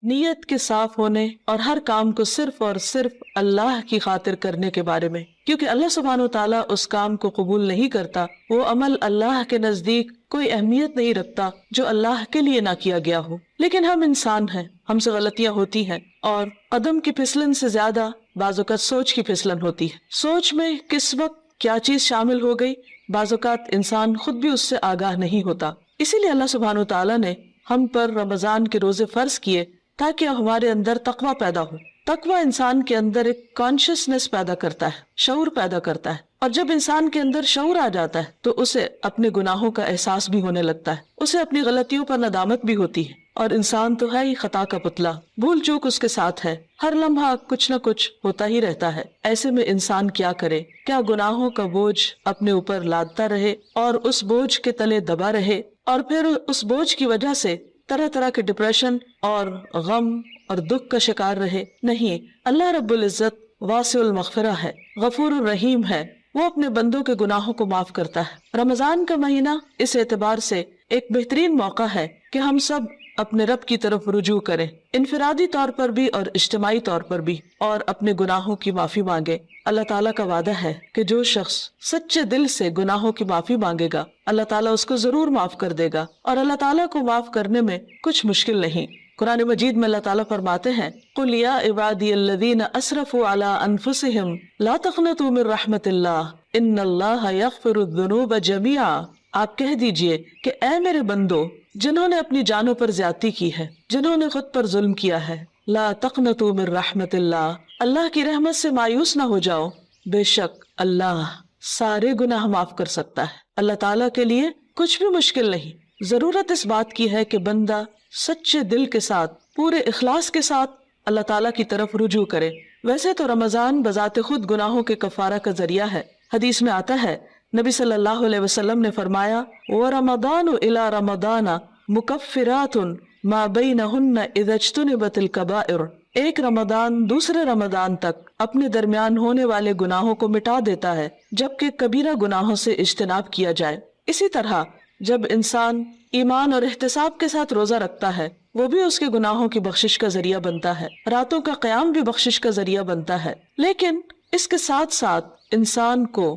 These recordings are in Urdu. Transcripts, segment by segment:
نیت کے صاف ہونے اور ہر کام کو صرف اور صرف اللہ کی خاطر کرنے کے بارے میں، کیونکہ اللہ سبحانہ وتعالیٰ اس کام کو قبول نہیں کرتا، وہ عمل اللہ کے نزدیک کوئی اہمیت نہیں رکھتا جو اللہ کے لیے نہ کیا گیا ہو۔ لیکن ہم انسان ہیں، ہم سے غلطیاں ہوتی ہیں، اور قدم کی پھسلن سے زیادہ بعض اوقات سوچ کی پھسلن ہوتی ہے۔ سوچ میں کس وقت کیا چیز شامل ہو گئی، بعض اوقات انسان خود بھی اس سے آگاہ نہیں ہوتا۔ اسی لیے اللہ سبحانہ وتعالیٰ نے ہم پر رمضان کے روزے فرض کیے تاکہ ہمارے اندر تقویٰ پیدا ہو۔ تقویٰ انسان کے اندر ایک کانشیسنس پیدا کرتا ہے، شعور پیدا کرتا ہے، اور جب انسان کے اندر شعور آ جاتا ہے تو اسے اپنے گناہوں کا احساس بھی ہونے لگتا ہے، اسے اپنی غلطیوں پر ندامت بھی ہوتی ہے، اور انسان تو ہے ہی خطا کا پتلا، بھول چوک اس کے ساتھ ہے، ہر لمحہ کچھ نہ کچھ ہوتا ہی رہتا ہے۔ ایسے میں انسان کیا کرے؟ کیا گناہوں کا بوجھ اپنے اوپر لادتا رہے اور اس بوجھ کے تلے دبا رہے، اور پھر اس بوجھ کی وجہ سے طرح طرح کے ڈپریشن اور غم اور دکھ کا شکار رہے؟ نہیں، اللہ رب العزت واسع المغفرہ ہے، غفور الرحیم ہے، وہ اپنے بندوں کے گناہوں کو معاف کرتا ہے۔ رمضان کا مہینہ اس اعتبار سے ایک بہترین موقع ہے کہ ہم سب اپنے رب کی طرف رجوع کریں، انفرادی طور پر بھی اور اجتماعی طور پر بھی، اور اپنے گناہوں کی معافی مانگے۔ اللہ تعالیٰ کا وعدہ ہے کہ جو شخص سچے دل سے گناہوں کی معافی مانگے گا، اللہ تعالیٰ اس کو ضرور معاف کر دے گا، اور اللہ تعالیٰ کو معاف کرنے میں کچھ مشکل نہیں۔ قرآن مجید میں اللہ تعالیٰ فرماتے ہیں، قُلْ يَا عِبَادِيَ الَّذِينَ أَسْرَفُوا عَلَىٰ أَنفُسِهِمْ لَا تَقْنَطُوا مِن رَحْمَةِ اللَّهِ إِنَّ اللَّهَ يَغْفِرُ الذُّنُوبَ جَمِيعًا۔ آپ کہہ دیجئے کہ اے میرے بندو، جنہوں نے اپنی جانوں پر زیادتی کی ہے، جنہوں نے خود پر ظلم کیا ہے، لا تقنطوا من رحمت اللہ، اللہ کی رحمت سے مایوس نہ ہو جاؤ، بے شک اللہ سارے گناہ معاف کر سکتا ہے۔ اللہ تعالیٰ کے لیے کچھ بھی مشکل نہیں۔ ضرورت اس بات کی ہے کہ بندہ سچے دل کے ساتھ، پورے اخلاص کے ساتھ اللہ تعالیٰ کی طرف رجوع کرے۔ ویسے تو رمضان بذات خود گناہوں کے کفارہ کا ذریعہ ہے۔ حدیث میں آتا ہے، نبی صلی اللہ علیہ وسلم نے فرمایا، وَرَمَضَانُ إِلَى رَمَضَانَ مُكَفِّرَاتٌ مَا بَيْنَهُنَّ إِذَا اجْتُنِبَتِ الْكَبَائِرُ۔ ایک رمضان دوسرے رمضان تک اپنے درمیان ہونے والے گناہوں کو مٹا دیتا ہے، جبکہ کبیرہ گناہوں سے اجتناب کیا جائے۔ اسی طرح جب انسان ایمان اور احتساب کے ساتھ روزہ رکھتا ہے، وہ بھی اس کے گناہوں کی بخشش کا ذریعہ بنتا ہے، راتوں کا قیام بھی بخشش کا ذریعہ بنتا ہے۔ لیکن اس کے ساتھ ساتھ انسان کو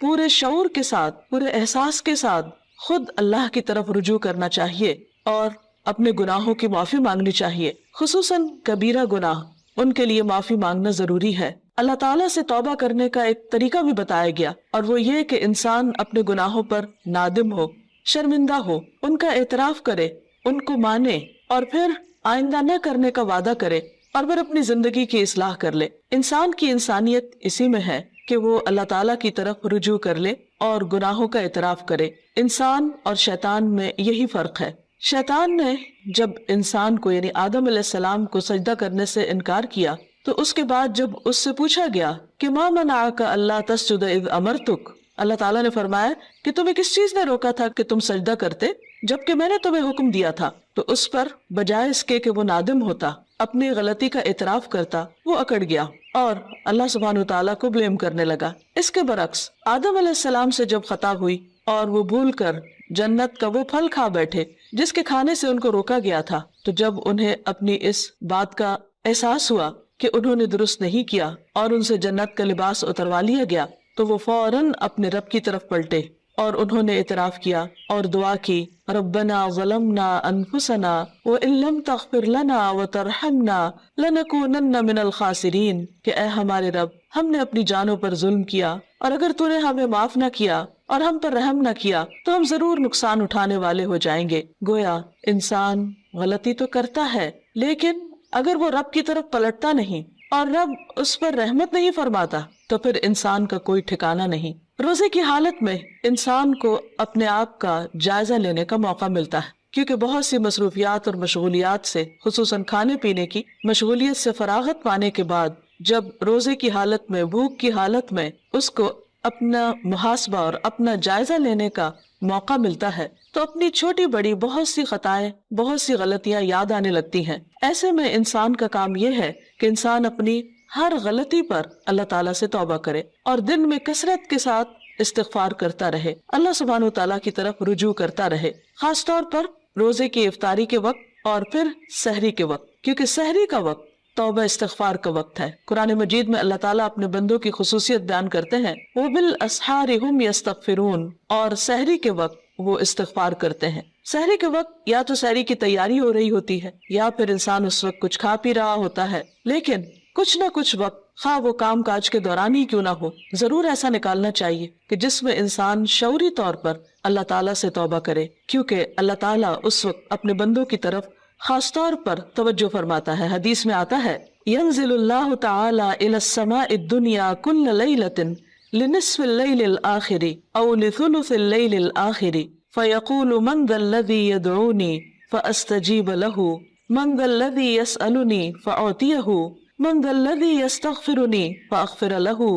پورے شعور کے ساتھ، پورے احساس کے ساتھ خود اللہ کی طرف رجوع کرنا چاہیے اور اپنے گناہوں کی معافی مانگنی چاہیے، خصوصاً کبیرہ گناہ، ان کے لیے معافی مانگنا ضروری ہے۔ اللہ تعالیٰ سے توبہ کرنے کا ایک طریقہ بھی بتایا گیا، اور وہ یہ کہ انسان اپنے گناہوں پر نادم ہو، شرمندہ ہو، ان کا اعتراف کرے، ان کو مانے، اور پھر آئندہ نہ کرنے کا وعدہ کرے، اور پھر اپنی زندگی کی اصلاح کر لے۔ انسان کی انسانیت اسی میں ہے کہ وہ اللہ تعالیٰ کی طرف رجوع کر لے اور گناہوں کا اعتراف کرے۔ انسان اور شیطان میں یہی فرق ہے۔ شیطان نے جب انسان کو یعنی آدم علیہ السلام کو سجدہ کرنے سے انکار کیا، تو اس کے بعد جب اس سے پوچھا گیا کہ ما منعک الا تسجد اذ امرتک، اللہ تعالیٰ نے فرمایا کہ تمہیں کس چیز نے روکا تھا کہ تم سجدہ کرتے جبکہ میں نے تمہیں حکم دیا تھا؟ تو اس پر بجائے اس کے کہ وہ نادم ہوتا، اپنی غلطی کا اعتراف کرتا، وہ اکڑ گیا اور اللہ سبحانہ وتعالیٰ کو بلیم کرنے لگا۔ اس کے برعکس آدم علیہ السلام سے جب خطا ہوئی اور وہ بھول کر جنت کا وہ پھل کھا بیٹھے جس کے کھانے سے ان کو روکا گیا تھا، تو جب انہیں اپنی اس بات کا احساس ہوا کہ انہوں نے درست نہیں کیا اور ان سے جنت کا لباس اتروا لیا گیا، تو وہ فوراً اپنے رب کی طرف پلٹے اور انہوں نے اعتراف کیا اور دعا کی، ربنا ظلمنا انفسنا وان لم تغفر لنا وترحمنا لنکونن من الخاسرین، کہ اے ہمارے رب، ہم نے اپنی جانوں پر ظلم کیا، اور اگر تو نے ہمیں معاف نہ کیا اور ہم پر رحم نہ کیا تو ہم ضرور نقصان اٹھانے والے ہو جائیں گے۔ گویا انسان غلطی تو کرتا ہے، لیکن اگر وہ رب کی طرف پلٹتا نہیں اور رب اس پر رحمت نہیں فرماتا تو پھر انسان کا کوئی ٹھکانہ نہیں۔ روزے کی حالت میں انسان کو اپنے آپ کا جائزہ لینے کا موقع ملتا ہے، کیونکہ بہت سی مصروفیات اور مشغولیات سے، خصوصاً کھانے پینے کی مشغولیت سے فراغت پانے کے بعد جب روزے کی حالت میں، بھوک کی حالت میں اس کو اپنا محاسبہ اور اپنا جائزہ لینے کا موقع ملتا ہے، تو اپنی چھوٹی بڑی بہت سی خطائیں، بہت سی غلطیاں یاد آنے لگتی ہیں۔ ایسے میں انسان کا کام یہ ہے کہ انسان اپنی ہر غلطی پر اللہ تعالیٰ سے توبہ کرے اور دن میں کثرت کے ساتھ استغفار کرتا رہے، اللہ سبحانہ وتعالیٰ کی طرف رجوع کرتا رہے۔ خاص طور پر روزے کی افطاری کے وقت اور پھر سحری کے وقت، کیونکہ سحری کا وقت توبہ استغفار کا وقت ہے۔ قرآن مجید میں اللہ تعالیٰ اپنے بندوں کی خصوصیت بیان کرتے ہیں، وَبِالْأَسْحَارِ هُمْ يَسْتَغْفِرُونَ، اور سحری کے وقت وہ استغفار کرتے ہیں۔ سحری کے وقت یا تو سحری کی تیاری ہو رہی ہوتی ہے یا پھر انسان اس وقت کچھ کھا پی رہا ہوتا ہے، لیکن کچھ نہ کچھ وقت، خواہ وہ کام کاج کے دوران ہی کیوں نہ ہو، ضرور ایسا نکالنا چاہیے کہ جس میں انسان شعوری طور پر اللہ تعالیٰ سے توبہ کرے، کیونکہ اللہ تعالیٰ اس وقت اپنے بندوں کی طرف خاص طور پر توجہ فرماتا ہے۔ حدیث میں آتا ہے، ينزل اللہ تعالی الى السماء الدنیا كل ليلة لنصف الليل الآخر او لثلث الليل الآخر فيقول من ذا الذي يدعوني فأستجيب له من ذا الذي يسألني فأعطيه من ذا الذي يستغفرني فأغفر له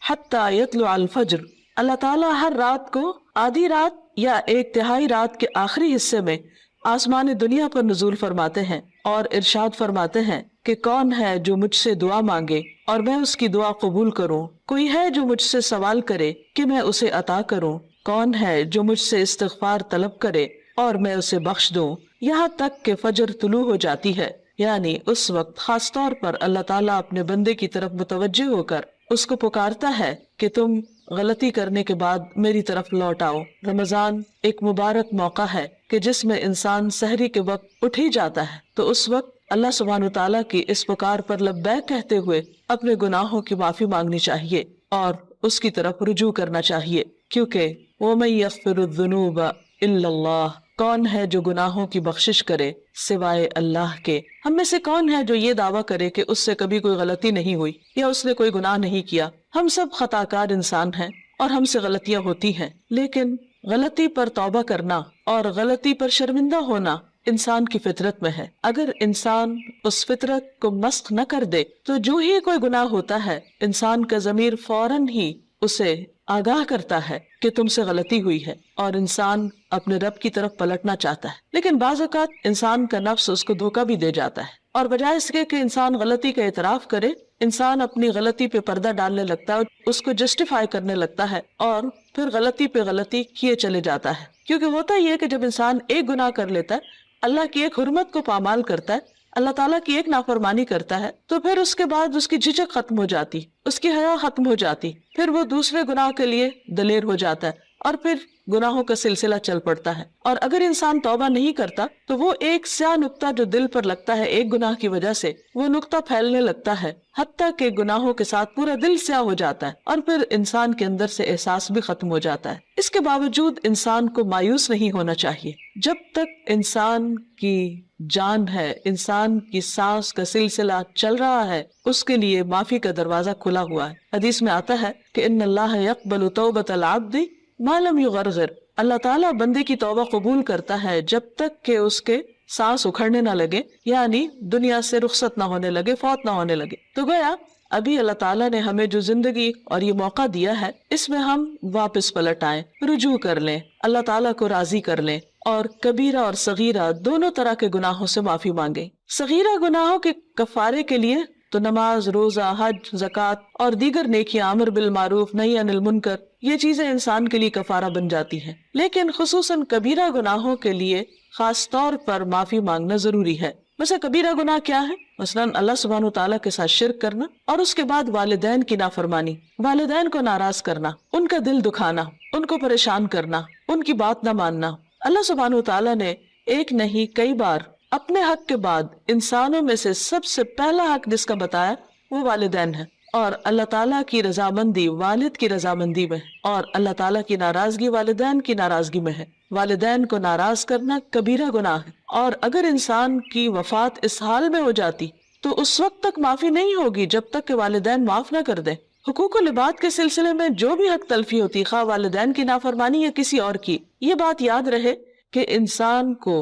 حتى يطلع الفجر۔ اللہ تعالیٰ ہر رات کو آدھی رات یا ایک تہائی رات کے آخری حصے میں آسمان دنیا پر نزول فرماتے ہیں اور ارشاد فرماتے ہیں کہ کون ہے جو مجھ سے دعا مانگے اور میں اس کی دعا قبول کروں، کوئی ہے جو مجھ سے سوال کرے کہ میں اسے عطا کروں، کون ہے جو مجھ سے استغفار طلب کرے اور میں اسے بخش دوں، یہاں تک کہ فجر طلوع ہو جاتی ہے۔ یعنی اس وقت خاص طور پر اللہ تعالیٰ اپنے بندے کی طرف متوجہ ہو کر اس کو پکارتا ہے کہ تم غلطی کرنے کے بعد میری طرف لوٹ آؤ۔ رمضان ایک مبارک موقع ہے کہ جس میں انسان سحری کے وقت اٹھ ہی جاتا ہے، تو اس وقت اللہ سبحانہ تعالیٰ کی اس پکار پر لبیک کہتے ہوئے اپنے گناہوں کی معافی مانگنی چاہیے اور اس کی طرف رجوع کرنا چاہیے، کیونکہ وَمَن يَغْفِرُ الذُّنُوبَ إِلَّا اللَّهُ، کون ہے جو گناہوں کی بخشش کرے سوائے اللہ کے۔ ہم میں سے کون ہے جو یہ دعویٰ کرے کہ اس سے کبھی کوئی غلطی نہیں ہوئی یا اس نے کوئی گناہ نہیں کیا؟ ہم سب خطا کار انسان ہیں اور ہم سے غلطیاں ہوتی ہیں، لیکن غلطی پر توبہ کرنا اور غلطی پر شرمندہ ہونا انسان کی فطرت میں ہے۔ اگر انسان اس فطرت کو مسخ نہ کر دے تو جو ہی کوئی گناہ ہوتا ہے، انسان کا ضمیر فوراً ہی اسے آگاہ کرتا ہے کہ تم سے غلطی ہوئی ہے اور انسان اپنے رب کی طرف پلٹنا چاہتا ہے۔ لیکن بعض اوقات انسان کا نفس اس کو دھوکہ بھی دے جاتا ہے، اور بجائے اس کے کہ انسان غلطی کا اعتراف کرے، انسان اپنی غلطی پہ پردہ ڈالنے لگتا ہے، اس کو جسٹیفائی کرنے لگتا ہے اور پھر غلطی پہ غلطی کیے چلے جاتا ہے۔ کیونکہ ہوتا یہ ہے کہ جب انسان ایک گناہ کر لیتا ہے، اللہ کی ایک حرمت کو پامال کرتا ہے، اللہ تعالیٰ کی ایک نافرمانی کرتا ہے، تو پھر اس کے بعد اس کی جھجک ختم ہو جاتی، اس کی حیا ختم ہو جاتی، پھر وہ دوسرے گناہ کے لیے دلیر ہو جاتا ہے اور پھر گناہوں کا سلسلہ چل پڑتا ہے۔ اور اگر انسان توبہ نہیں کرتا تو وہ ایک سیاہ نقطہ جو دل پر لگتا ہے ایک گناہ کی وجہ سے، وہ نقطہ پھیلنے لگتا ہے حتیٰ کہ گناہوں کے ساتھ پورا دل سیاہ ہو جاتا ہے اور پھر انسان کے اندر سے احساس بھی ختم ہو جاتا ہے۔ اس کے باوجود انسان کو مایوس نہیں ہونا چاہیے۔ جب تک انسان کی جان ہے، انسان کی سانس کا سلسلہ چل رہا ہے، اس کے لیے معافی کا دروازہ کھلا ہوا ہے۔ حدیث میں آتا ہے کہ ان اللہ یقبل توبۃ العبد ما لم یغرغر، اللہ تعالیٰ بندے کی توبہ قبول کرتا ہے جب تک کہ اس کے سانس اکھڑنے نہ لگے، یعنی دنیا سے رخصت نہ ہونے لگے، فوت نہ ہونے لگے۔ تو گویا ابھی اللہ تعالیٰ نے ہمیں جو زندگی اور یہ موقع دیا ہے، اس میں ہم واپس پلٹ آئیں، رجوع کر لیں، اللہ تعالیٰ کو راضی کر لیں اور کبیرہ اور صغیرہ دونوں طرح کے گناہوں سے معافی مانگیں۔ صغیرہ گناہوں کے کفارے کے لیے تو نماز، روزہ، حج، زکوٰۃ اور دیگر نیکیاں، امر بالمعروف، نہی عن المنکر، یہ چیزیں انسان کے لیے کفارہ بن جاتی ہیں۔ لیکن خصوصاً کبیرہ گناہوں کے لیے خاص طور پر معافی مانگنا ضروری ہے۔ ویسے کبیرہ گناہ کیا ہے؟ مثلاً اللہ سبحانہ تعالیٰ کے ساتھ شرک کرنا اور اس کے بعد والدین کی نافرمانی، والدین کو ناراض کرنا، ان کا دل دکھانا، ان کو پریشان کرنا، ان کی بات نہ ماننا۔ اللہ سبحانہ تعالیٰ نے ایک نہیں کئی بار اپنے حق کے بعد انسانوں میں سے سب سے پہلا حق جس کا بتایا وہ والدین ہے، اور اللہ تعالیٰ کی رضامندی والد کی رضامندی میں ہے اور اللہ تعالیٰ کی ناراضگی والدین کی ناراضگی میں ہے۔ والدین کو ناراض کرنا کبیرہ گناہ ہے، اور اگر انسان کی وفات اس حال میں ہو جاتی تو اس وقت تک معافی نہیں ہوگی جب تک کہ والدین معاف نہ کر دیں۔ حقوق و لباد کے سلسلے میں جو بھی حق تلفی ہوتی، خواہ والدین کی نافرمانی یا کسی اور کی، یہ بات یاد رہے کہ انسان کو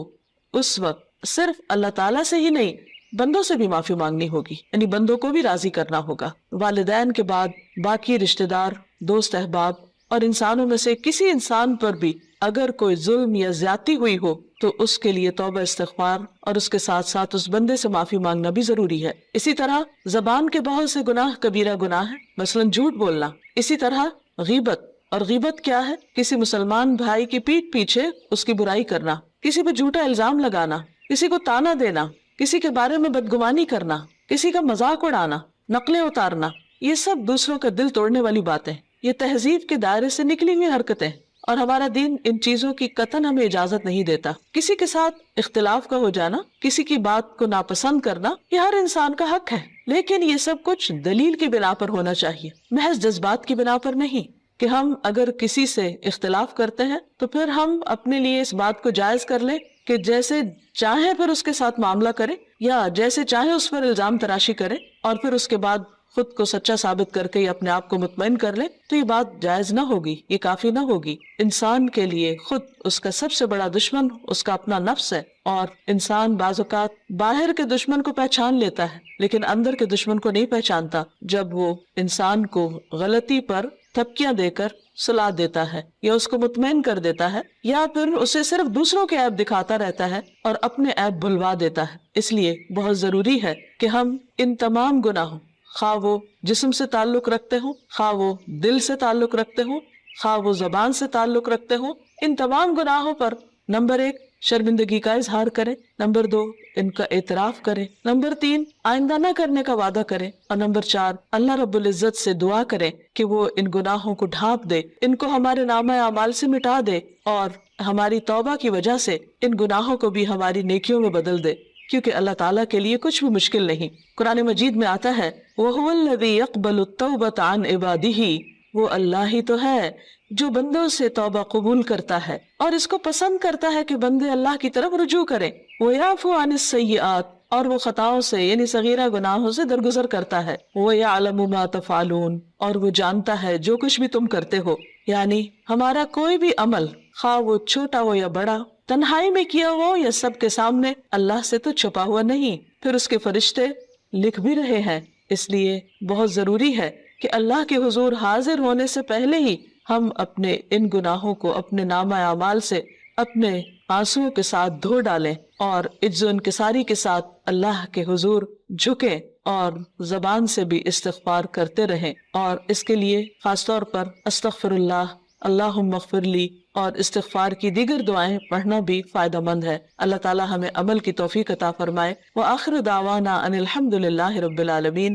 اس وقت صرف اللہ تعالیٰ سے ہی نہیں، بندوں سے بھی معافی مانگنی ہوگی، یعنی بندوں کو بھی راضی کرنا ہوگا۔ والدین کے بعد باقی رشتہ دار، دوست احباب اور انسانوں میں سے کسی انسان پر بھی اگر کوئی ظلم یا زیادتی ہوئی ہو تو اس کے لیے توبہ استغفار اور اس کے ساتھ ساتھ اس بندے سے معافی مانگنا بھی ضروری ہے۔ اسی طرح زبان کے بہت سے گناہ کبیرہ گناہ ہیں، مثلاً جھوٹ بولنا۔ اسی طرح غیبت، اور غیبت کیا ہے؟ کسی مسلمان بھائی کی پیٹھ پیچھے اس کی برائی کرنا، کسی پہ جھوٹا الزام لگانا، کسی کو تانا دینا، کسی کے بارے میں بدگمانی کرنا، کسی کا مذاق اڑانا، نقلیں اتارنا، یہ سب دوسروں کا دل توڑنے والی باتیں، یہ تہذیب کے دائرے سے نکلی ہوئی حرکتیں، اور ہمارا دین ان چیزوں کی قطعاً ہمیں اجازت نہیں دیتا۔ کسی کے ساتھ اختلاف کا ہو جانا، کسی کی بات کو ناپسند کرنا، یہ ہر انسان کا حق ہے، لیکن یہ سب کچھ دلیل کی بنا پر ہونا چاہیے، محض جذبات کی بنا پر نہیں، کہ ہم اگر کسی سے اختلاف کرتے ہیں تو پھر ہم اپنے لیے اس بات کو جائز کر لیں کہ جیسے چاہے پھر اس کے ساتھ معاملہ کرے، یا جیسے چاہے اس پر الزام تراشی کرے، اور پھر اس کے بعد خود کو سچا ثابت کر کے یا اپنے آپ کو مطمئن کر لے، تو یہ بات جائز نہ ہوگی، یہ کافی نہ ہوگی۔ انسان کے لیے خود اس کا سب سے بڑا دشمن اس کا اپنا نفس ہے، اور انسان بعض اوقات باہر کے دشمن کو پہچان لیتا ہے لیکن اندر کے دشمن کو نہیں پہچانتا، جب وہ انسان کو غلطی پر تھپکیاں دے کر سلا دیتا ہے، یا اس کو مطمئن کر دیتا ہے، یا پھر اسے صرف دوسروں کے عیب دکھاتا رہتا ہے اور اپنے عیب بھلوا دیتا ہے۔ اس لیے بہت ضروری ہے کہ ہم ان تمام گناہوں، خواہ وہ جسم سے تعلق رکھتے ہوں، خواہ وہ دل سے تعلق رکھتے ہوں، خواہ وہ زبان سے تعلق رکھتے ہوں، ان تمام گناہوں پر نمبر 1 شرمندگی کا اظہار کریں، نمبر 2 ان کا اعتراف کریں، نمبر 3 آئندہ نہ کرنے کا وعدہ کریں، اور نمبر 4 اللہ رب العزت سے دعا کریں کہ وہ ان گناہوں کو ڈھانپ دے، ان کو ہمارے نامہ اعمال سے مٹا دے، اور ہماری توبہ کی وجہ سے ان گناہوں کو بھی ہماری نیکیوں میں بدل دے، کیونکہ اللہ تعالیٰ کے لیے کچھ بھی مشکل نہیں۔ قرآن مجید میں آتا ہے وَهُوَ الَّذِي يَقْبَلُ التَّوْبَةَ عَنْ عِبَادِهِ، وہ اللہ ہی تو ہے جو بندوں سے توبہ قبول کرتا ہے اور اس کو پسند کرتا ہے کہ بندے اللہ کی طرف رجوع کریں۔ وَيَعْفُو عَنِ السَّيِّئَاتِ، اور وہ خطاؤں سے یعنی صغیرہ گناہوں سے درگزر کرتا ہے۔ وَيَعْلَمُ مَا تَفْعَلُونَ، اور وہ جانتا ہے جو کچھ بھی تم کرتے ہو، یعنی ہمارا کوئی بھی عمل، خواہ وہ چھوٹا ہو یا بڑا، تنہائی میں کیا ہو یا سب کے سامنے، اللہ سے تو چھپا ہوا نہیں، پھر اس کے فرشتے لکھ بھی رہے ہیں۔ اس لیے بہت ضروری ہے کہ اللہ کے حضور حاضر ہونے سے پہلے ہی ہم اپنے ان گناہوں کو اپنے نامہ اعمال سے اپنے آنسوؤں کے ساتھ دھو ڈالیں، اور عجز و انکساری کے ساتھ اللہ کے حضور جھکیں، اور زبان سے بھی استغفار کرتے رہیں، اور اس کے لیے خاص طور پر استغفر اللہ، اللہم اغفر لی اور استغفار کی دیگر دعائیں پڑھنا بھی فائدہ مند ہے۔ اللہ تعالی ہمیں عمل کی توفیق عطا فرمائے۔ وآخر دعوانا ان الحمد للہ رب العالمین۔